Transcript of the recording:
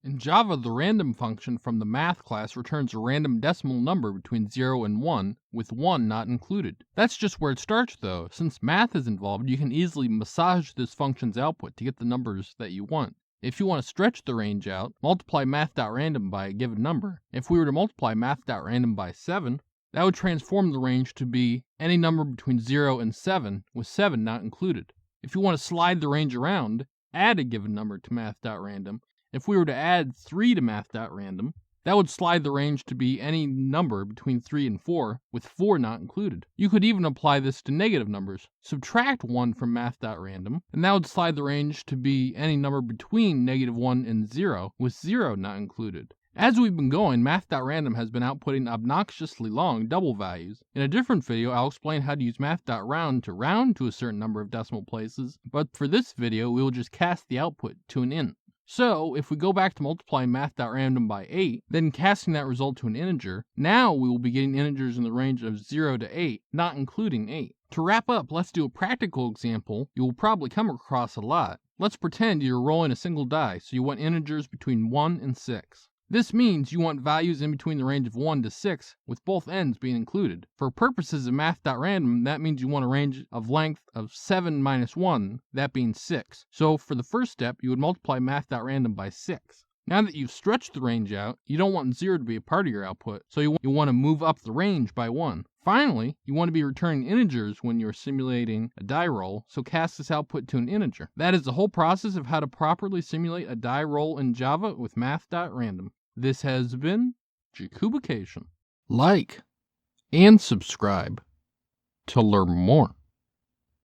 In Java, the random function from the math class returns a random decimal number between 0 and 1, with 1 not included. That's just where it starts though. Since math is involved, you can easily massage this function's output to get the numbers that you want. If you want to stretch the range out, multiply math.random by a given number. If we were to multiply math.random by 7, that would transform the range to be any number between 0 and 7, with 7 not included. If you want to slide the range around, add a given number to math.random. If we were to add 3 to math.random, that would slide the range to be any number between 3 and 4, with 4 not included. You could even apply this to negative numbers. Subtract 1 from math.random, and that would slide the range to be any number between -1 and 0, with 0 not included. As we've been going, math.random has been outputting obnoxiously long double values. In a different video, I'll explain how to use math.round to round to a certain number of decimal places, but for this video, we will just cast the output to an int. So, if we go back to multiplying math.random by 8, then casting that result to an integer, now we will be getting integers in the range of 0 to 8, not including 8. To wrap up, let's do a practical example you will probably come across a lot. Let's pretend you're rolling a single die, so you want integers between 1 and 6. This means you want values in between the range of 1 to 6, with both ends being included. For purposes of math.random, that means you want a range of length of 7 minus 1, that being 6. So for the first step, you would multiply math.random by 6. Now that you've stretched the range out, you don't want 0 to be a part of your output, so you want to move up the range by 1. Finally, you want to be returning integers when you're simulating a die roll, so cast this output to an integer. That is the whole process of how to properly simulate a die roll in Java with math.random. This has been Jakubication. Like and subscribe to learn more.